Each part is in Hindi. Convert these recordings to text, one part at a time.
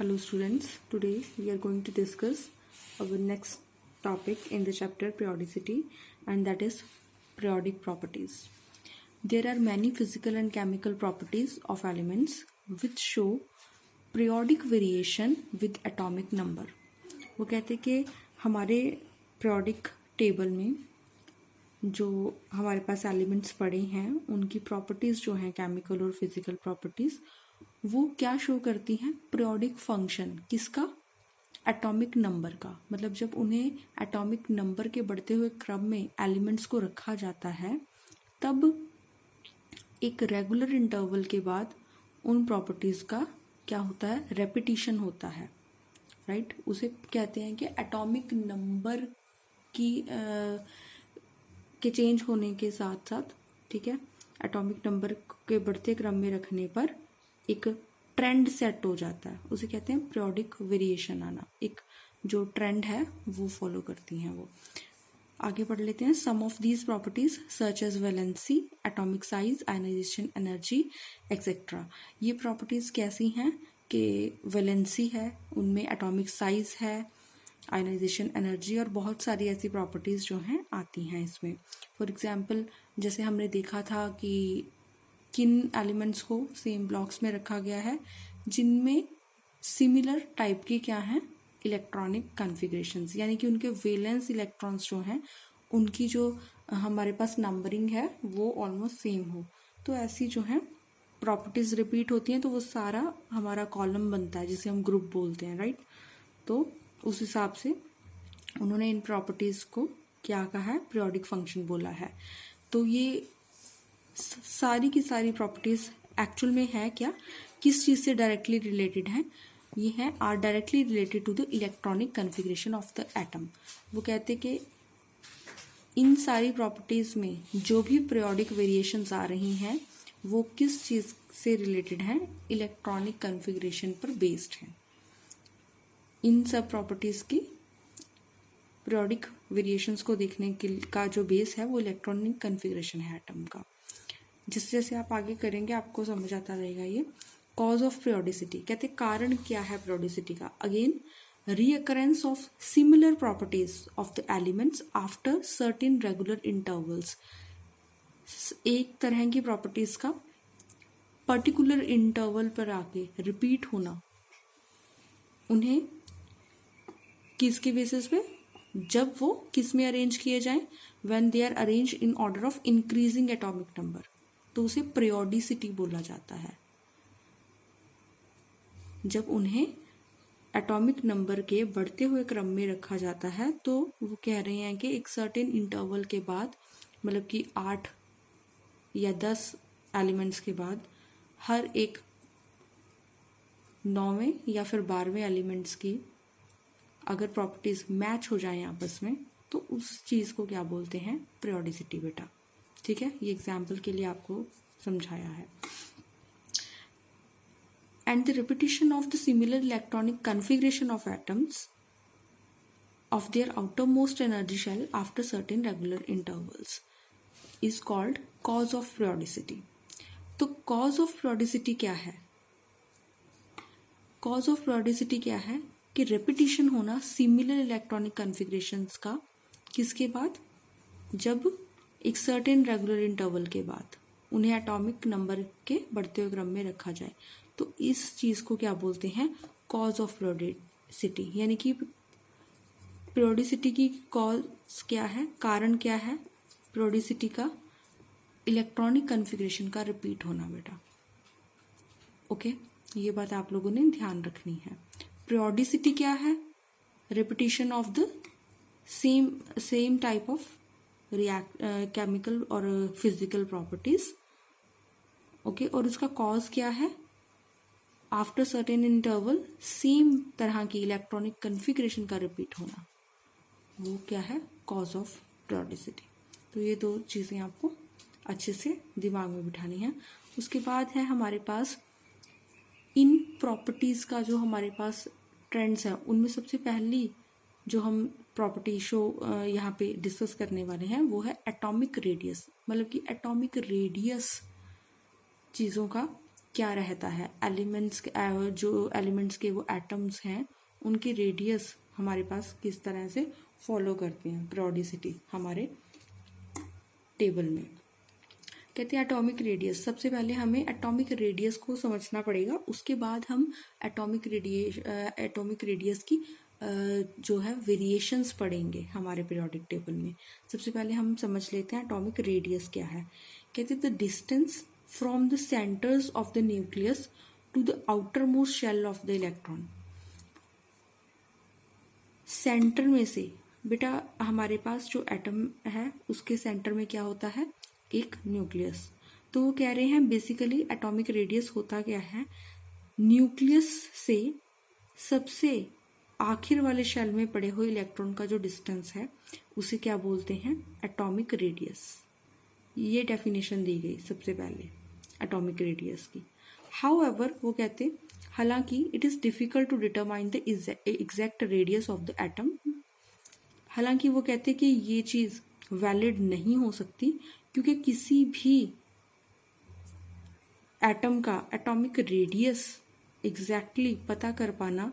Hello students, today we are going to discuss our next topic in the chapter periodicity, and that is periodic properties. There are many physical and chemical properties of elements which show periodic variation with atomic number. वो कहते हैं कि हमारे periodic table में जो हमारे पास एलिमेंट्स पड़े हैं उनकी प्रॉपर्टीज़ जो हैं केमिकल और फिजिकल प्रॉपर्टीज़ वो क्या शो करती हैं? पीरियोडिक फंक्शन किसका? एटॉमिक नंबर का। मतलब जब उन्हें एटॉमिक नंबर के बढ़ते हुए क्रम में एलिमेंट्स को रखा जाता है तब एक रेगुलर इंटरवल के बाद उन प्रॉपर्टीज़ का क्या होता है? रेपिटिशन होता है, राइट? उसे कहते हैं कि एटॉमिक नंबर की के चेंज होने के साथ साथ, ठीक है, एटॉमिक नंबर के बढ़ते क्रम में रखने पर एक ट्रेंड सेट हो जाता है, उसे कहते हैं पीरियोडिक वेरिएशन आना। एक जो ट्रेंड है वो फॉलो करती हैं वो। आगे पढ़ लेते हैं। Some of these properties such as valency, atomic size, ionization energy etcetera. ये प्रॉपर्टीज कैसी हैं कि वैलेंसी है, उनमें एटॉमिक साइज है, आयनाइजेशन एनर्जी और बहुत सारी ऐसी प्रॉपर्टीज़ जो हैं आती हैं इसमें। फॉर एग्जांपल जैसे हमने देखा था कि किन एलिमेंट्स को सेम ब्लॉक्स में रखा गया है जिनमें सिमिलर टाइप के क्या हैं? इलेक्ट्रॉनिक कॉन्फ़िगरेशंस, यानी कि उनके वैलेंस इलेक्ट्रॉन्स जो हैं उनकी जो हमारे पास नंबरिंग है वो ऑलमोस्ट सेम हो। तो ऐसी जो है प्रॉपर्टीज़ रिपीट होती हैं तो वो सारा हमारा कॉलम बनता है जिसे हम ग्रुप बोलते हैं, राइट? तो उस हिसाब से उन्होंने इन प्रॉपर्टीज़ को क्या कहा है? पीरियोडिक फंक्शन बोला है। तो ये सारी की सारी प्रॉपर्टीज़ एक्चुअल में है क्या? किस चीज़ से डायरेक्टली रिलेटेड हैं? ये हैं are directly related to the electronic configuration of the atom. वो कहते कि इन सारी प्रॉपर्टीज़ में जो भी पीरियोडिक वेरिएशंस आ रही हैं वो किस चीज़ से रिलेटेड हैं? इलेक्ट्रॉनिक कॉन्फ़िगरेशन पर बेस्ड हैं। इन सब प्रॉपर्टीज़ की पीरियोडिक वेरिएशंस को देखने के का जो बेस है वो इलेक्ट्रॉनिक कॉन्फ़िगरेशन है एटम का। जिस जैसे आप आगे करेंगे आपको समझ आता रहेगा ये। कॉज ऑफ पीरियोडिसिटी, कहते कारण क्या है पीरियोडिसिटी का? Again recurrence of similar properties of the elements after certain regular intervals. एक तरह की प्रॉपर्टीज का पर्टिकुलर इंटरवल पर आके रिपीट होना, उन्हें किसके बेसिस पे? जब वो किस में अरेंज किए जाएं? When they are arrange in order of increasing atomic number, तो उसे पीरियोडिसिटी बोला जाता है। जब उन्हें एटॉमिक नंबर के बढ़ते हुए क्रम में रखा जाता है तो वो कह रहे हैं कि एक सर्टेन इंटरवल के बाद, मतलब कि 8 या 10 एलिमेंट्स के बाद हर एक 9वें या फिर 12वें एलिमेंट्स की अगर प्रॉपर्टीज मैच हो जाएं आपस में तो उस चीज़ को क्या बोलते हैं? पीरियोडिसिटी बेटा। ठीक है, ये एग्जाम्पल के लिए आपको समझाया है। And the repetition of the similar electronic configuration of atoms of their outermost energy shell after certain regular intervals is called cause of periodicity. तो cause of periodicity क्या है? cause of periodicity क्या है कि repetition होना similar electronic configurations का किसके बाद? जब एक certain regular interval के बाद उन्हें एटॉमिक नंबर के बढ़ते हुए क्रम में रखा जाए, तो इस चीज़ को क्या बोलते हैं? cause of periodicity। यानी कि पीरियोडिसिटी की कॉज क्या है? कारण क्या है पीरियोडिसिटी का? इलेक्ट्रॉनिक कॉन्फ़िगरेशन का रिपीट होना बेटा। ओके, ये बात आप लोगों ने ध्यान रखनी है। पीरियोडिसिटी क्या है? Repetition of the same type of chemical और फिजिकल प्रॉपर्टीज। ओके, और उसका कॉज क्या है? आफ्टर सर्टेन इंटरवल सेम तरह की इलेक्ट्रॉनिक कॉन्फ़िगरेशन का रिपीट होना, वो क्या है? Cause of periodicity. तो ये दो चीज़ें आपको अच्छे से दिमाग में बिठानी है। उसके बाद है हमारे पास इन प्रॉपर्टीज़ का जो हमारे पास ट्रेंड्स हैं, उनमें सबसे पहली जो हम प्रॉपर्टी यहाँ पे डिस्कस करने वाले हैं वो है एटॉमिक रेडियस। मतलब कि एटॉमिक रेडियस चीज़ों का क्या रहता है, एलिमेंट्स जो एलिमेंट्स के वो एटम्स हैं उनके रेडियस हमारे पास किस तरह से फॉलो करते हैं periodicity हमारे टेबल में। कहते हैं एटॉमिक रेडियस, सबसे पहले हमें एटॉमिक रेडियस को समझना पड़ेगा, उसके बाद हम एटॉमिक रेडियस की जो है वेरिएशंस पढ़ेंगे हमारे पीरियोडिक टेबल में। सबसे पहले हम समझ लेते हैं एटॉमिक रेडियस क्या है। कहते हैं the distance from the centres of the nucleus to the outermost shell of the electron. Centre में से बेटा हमारे पास जो एटम है उसके सेंटर में क्या होता है, एक न्यूक्लियस। तो वो कह रहे हैं बेसिकली एटॉमिक रेडियस होता क्या है, न्यूक्लियस से सबसे आखिर वाले शेल में पड़े हुए इलेक्ट्रॉन का जो डिस्टेंस है उसे क्या बोलते हैं, एटॉमिक रेडियस। ये डेफिनेशन दी गई सबसे पहले एटॉमिक रेडियस की। हाउएवर वो कहते हालांकि it is difficult to determine the exact radius of the atom, हालांकि वो कहते कि ये चीज वैलिड नहीं हो सकती क्योंकि किसी भी एटम का एटॉमिक रेडियस एग्जैक्टली पता कर पाना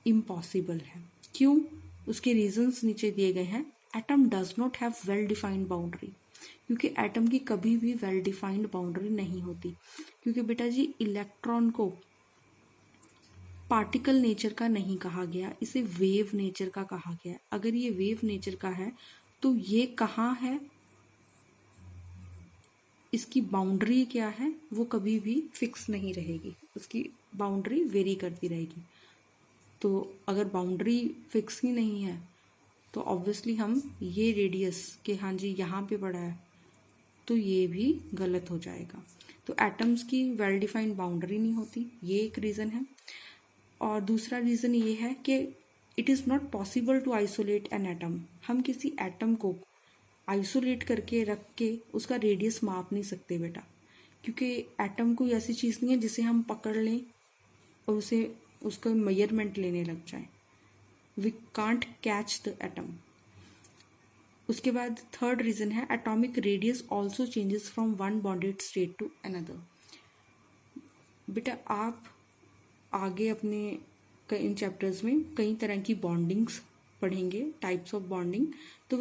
इम्पॉसिबल है। क्यों, उसके रीजंस नीचे दिए गए हैं। Atom does not have well defined boundary, क्योंकि एटम की कभी भी वेल डिफाइंड बाउंड्री नहीं होती, क्योंकि बेटा जी इलेक्ट्रॉन को पार्टिकल नेचर का नहीं कहा गया, इसे वेव नेचर का कहा गया। अगर ये वेव नेचर का है तो ये कहाँ है, इसकी बाउंड्री क्या है, वो कभी भी फिक्स नहीं रहेगी, उसकी बाउंड्री वेरी करती रहेगी। तो अगर बाउंड्री फिक्स ही नहीं है तो ऑब्वियसली हम ये रेडियस के हाँ जी यहाँ पे पड़ा है तो ये भी गलत हो जाएगा। तो एटम्स की वेल डिफाइंड बाउंड्री नहीं होती, ये एक रीज़न है। और दूसरा रीज़न ये है कि it is not possible to isolate an atom, हम किसी एटम को आइसोलेट करके रख के उसका रेडियस माप नहीं सकते बेटा, क्योंकि एटम कोई ऐसी चीज़ नहीं है जिसे हम पकड़ लें और उसका मेजरमेंट लेने लग जाएं। We can't catch the atom. उसके बाद थर्ड रीज़न है atomic radius also changes from one bonded state to another. बेटा आप आगे अपने इन चैप्टर्स में कई तरह की बॉन्डिंग्स पढ़ेंगे, टाइप्स ऑफ बॉन्डिंग। तो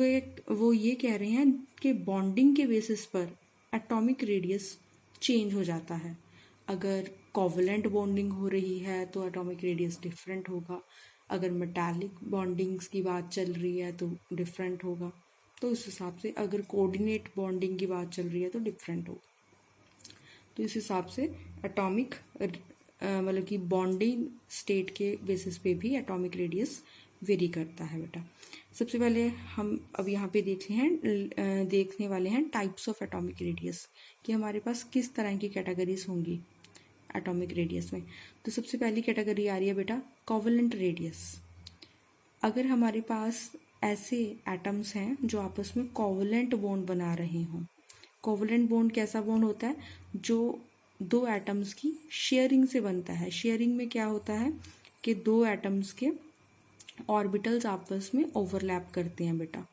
वो ये कह रहे हैं कि बॉन्डिंग के बेसिस पर एटॉमिक रेडियस चेंज हो जाता है। अगर कोवलेंट बॉन्डिंग हो रही है तो एटॉमिक रेडियस डिफरेंट होगा, अगर मेटालिक बॉन्डिंग्स की बात चल रही है तो डिफरेंट होगा। तो इस हिसाब से अगर कोऑर्डिनेट बॉन्डिंग की बात चल रही है तो डिफरेंट होगा। तो इस हिसाब से एटॉमिक मतलब कि बॉन्डिंग स्टेट के बेसिस पे भी एटॉमिक रेडियस वेरी करता है बेटा। सबसे पहले हम अब यहाँ पे देखने वाले हैं टाइप्स ऑफ एटॉमिक रेडियस, कि हमारे पास किस तरह की कैटेगरीज होंगी एटॉमिक रेडियस में। तो सबसे पहली कैटेगरी आ रही है बेटा कोवलेंट रेडियस। अगर हमारे पास ऐसे एटम्स हैं जो आपस में कोवलेंट बॉन्ड बना रहे हों। कोवलेंट बॉन्ड कैसा बॉन्ड होता है, जो दो एटम्स की शेयरिंग से बनता है। शेयरिंग में क्या होता है कि दो एटम्स के ऑर्बिटल्स आपस में ओवरलैप करते हैं बेटा,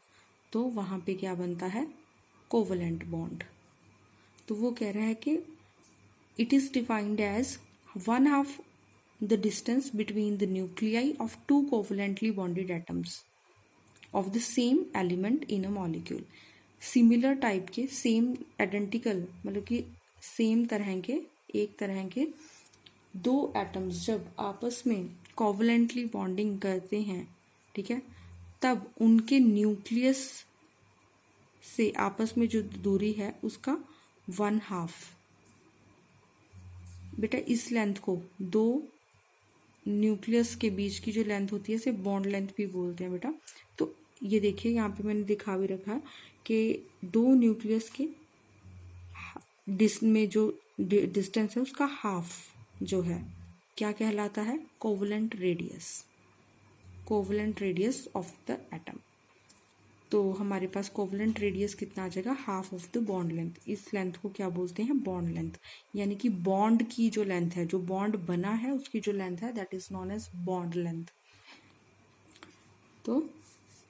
तो वहाँ पे क्या बनता है, कोवलेंट बॉन्ड। तो वो कह रहा है कि it is defined as 1/2 the distance between the nuclei of two covalently bonded atoms of the same element in a molecule. Similar type के, सेम आइडेंटिकल मतलब कि सेम तरह के, एक तरह के दो एटम्स जब आपस में कोवलेंटली बॉन्डिंग करते हैं, ठीक है, तब उनके न्यूक्लियस से आपस में जो दूरी है उसका 1/2 बेटा, इस लेंथ को, दो न्यूक्लियस के बीच की जो लेंथ होती है इसे बॉन्ड लेंथ भी बोलते हैं बेटा। तो ये देखिए यहाँ पे मैंने दिखा भी रखा कि दो न्यूक्लियस के में जो डिस्टेंस है उसका हाफ जो है क्या कहलाता है, covalent radius, covalent radius of the atom. तो हमारे पास कोवलेंट रेडियस कितना आ जाएगा, half of the bond length. इस लेंथ को क्या बोलते हैं, बॉन्ड लेंथ, यानी कि बॉन्ड की जो लेंथ है, जो बॉन्ड बना है उसकी जो लेंथ है that is known as bond length. तो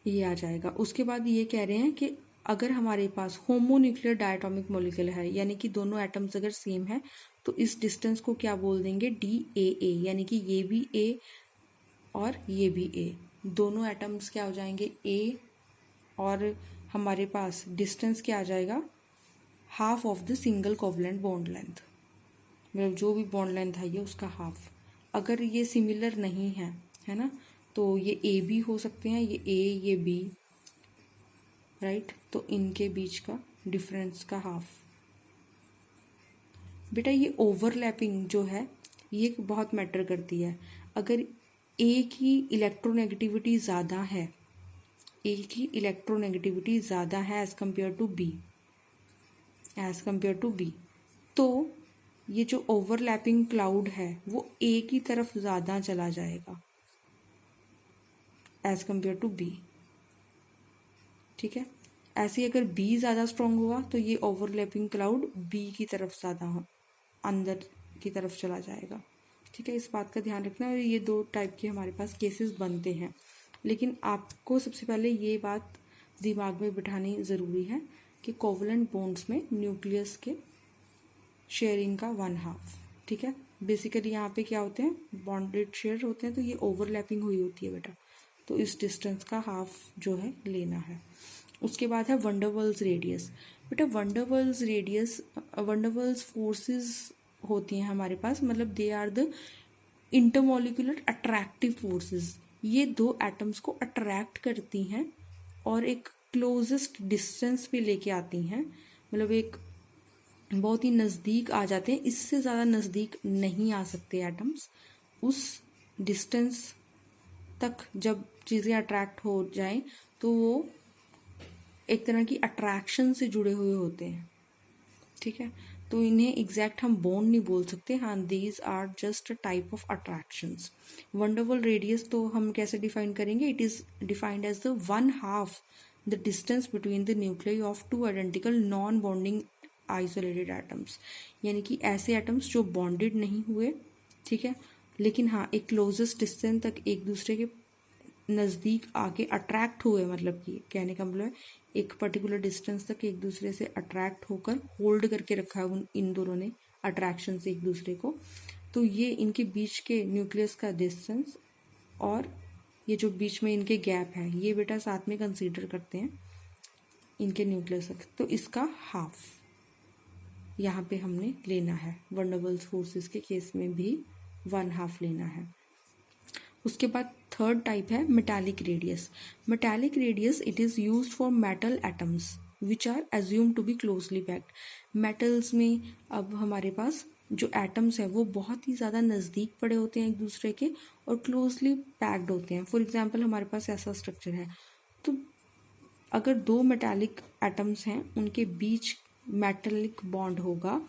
ये आ जाएगा। उसके बाद ये कह रहे हैं कि अगर हमारे पास होमोन्यूक्लियर डायटोमिक मॉलिक्यूल है, यानी कि दोनों एटम्स अगर सेम है, तो इस डिस्टेंस को क्या बोल देंगे, DAA, यानी कि ये भी A और ये भी A, दोनों एटम्स क्या हो जाएंगे, A, और हमारे पास डिस्टेंस क्या आ जाएगा, half of the single covalent bond length, मतलब जो भी बॉन्ड लेंथ है ये उसका हाफ। अगर ये सिमिलर नहीं है ना, तो ये ए बी हो सकते हैं, ये ए ये बी, राइट, तो इनके बीच का डिफरेंस का हाफ। बेटा ये ओवरलैपिंग जो है ये बहुत मैटर करती है। अगर ए की इलेक्ट्रोनेगेटिविटी ज़्यादा है, ए की इलेक्ट्रोनेगेटिविटी ज़्यादा है एज़ कम्पेयर टू बी, तो ये जो ओवरलैपिंग क्लाउड है वो ए की तरफ ज़्यादा चला जाएगा एज़ कम्पेयर टू बी। ठीक है, ऐसे ही अगर बी ज़्यादा स्ट्रॉन्ग हुआ तो ये ओवरलैपिंग क्लाउड बी की तरफ ज़्यादा अंदर की तरफ चला जाएगा। ठीक है, इस बात का ध्यान रखना। और ये दो टाइप के हमारे पास केसेस बनते हैं, लेकिन आपको सबसे पहले ये बात दिमाग में बिठानी ज़रूरी है कि कोवलेंट बॉन्ड्स में न्यूक्लियस के शेयरिंग का 1/2। ठीक है, बेसिकली यहाँ पे क्या होते हैं, बॉन्डेड शेयर होते हैं, तो ये ओवरलैपिंग हुई होती है बेटा, तो इस डिस्टेंस का हाफ जो है लेना है। उसके बाद है वंडरवॉल्स रेडियस। बेटा वंडरवॉल्स फोर्सेस होती हैं हमारे पास, मतलब they are the intermolecular attractive forces. ये दो एटम्स को अट्रैक्ट करती हैं और एक क्लोजेस्ट डिस्टेंस पे लेके आती हैं, मतलब एक बहुत ही नज़दीक आ जाते हैं, इससे ज़्यादा नज़दीक नहीं आ सकते एटम्स। उस डिस्टेंस तक जब चीज़ें अट्रैक्ट हो जाएं तो वो एक तरह की अट्रैक्शन से जुड़े हुए होते हैं। ठीक है, तो इन्हें एग्जैक्ट हम बॉन्ड नहीं बोल सकते, हाँ, these are just a type of attractions. Van der Waals radius तो हम कैसे डिफाइन करेंगे, it is defined as the 1/2 the distance between the nuclei of two identical non bonding isolated atoms, यानी कि ऐसे एटम्स जो बॉन्डेड नहीं हुए, ठीक है, लेकिन हाँ एक क्लोजेस्ट डिस्टेंस तक एक दूसरे के नज़दीक आके अट्रैक्ट हुए, मतलब कि कहने का मतलब है एक पर्टिकुलर डिस्टेंस तक एक दूसरे से अट्रैक्ट होकर होल्ड करके रखा है इन दोनों ने अट्रैक्शन से एक दूसरे को, तो ये इनके बीच के न्यूक्लियस का डिस्टेंस और ये जो बीच में इनके गैप है ये बेटा साथ में कंसीडर करते हैं इनके न्यूक्लियस, तो इसका हाफ यहाँ पे हमने लेना है। वंडरवॉल्स फोर्सेस के केस में भी 1/2 लेना है। उसके बाद थर्ड टाइप है metallic radius. Metallic radius it is used for metal atoms which are assume to be closely packed. Metals में अब हमारे पास जो एटम्स है वो बहुत ही ज़्यादा नज़दीक पड़े होते हैं एक दूसरे के और क्लोजली पैक्ड होते हैं। फॉर एग्जांपल हमारे पास ऐसा स्ट्रक्चर है, तो अगर दो मेटालिक एटम्स हैं उनके बीच मेटालिक बॉन्ड होगा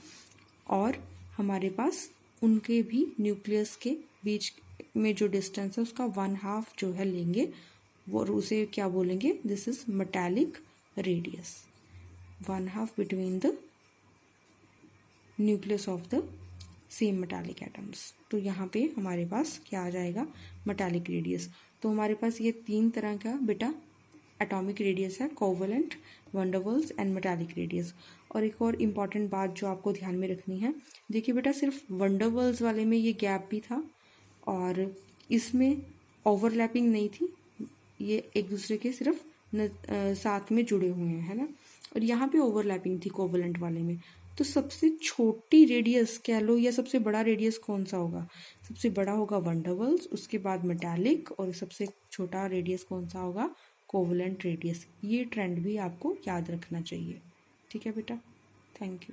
और हमारे पास उनके भी न्यूक्लियस के बीच में जो डिस्टेंस है उसका 1/2 जो है लेंगे, वो उसे क्या बोलेंगे, this is metallic radius, 1/2 between the nucleus of the same metallic atoms. तो यहाँ पे हमारे पास क्या आ जाएगा, मेटालिक रेडियस। तो हमारे पास ये 3 तरह का बेटा एटॉमिक रेडियस है, covalent, Van der Waals and metallic radius. और एक और इम्पॉर्टेंट बात जो आपको ध्यान में रखनी है, देखिए बेटा सिर्फ वंडरवॉल्स वाले में ये गैप भी था और इसमें ओवरलैपिंग नहीं थी, ये एक दूसरे के सिर्फ साथ में जुड़े हुए हैं, है ना, और यहाँ पे ओवरलैपिंग थी कोवलेंट वाले में। तो सबसे छोटी रेडियस कह लो या सबसे बड़ा रेडियस कौन सा होगा, सबसे बड़ा होगा वंडरवॉल्स, उसके बाद मेटालिक, और सबसे छोटा रेडियस कौन सा होगा, कोवलेंट रेडियस। ये ट्रेंड भी आपको याद रखना चाहिए। ठीक है बेटा, थैंक यू।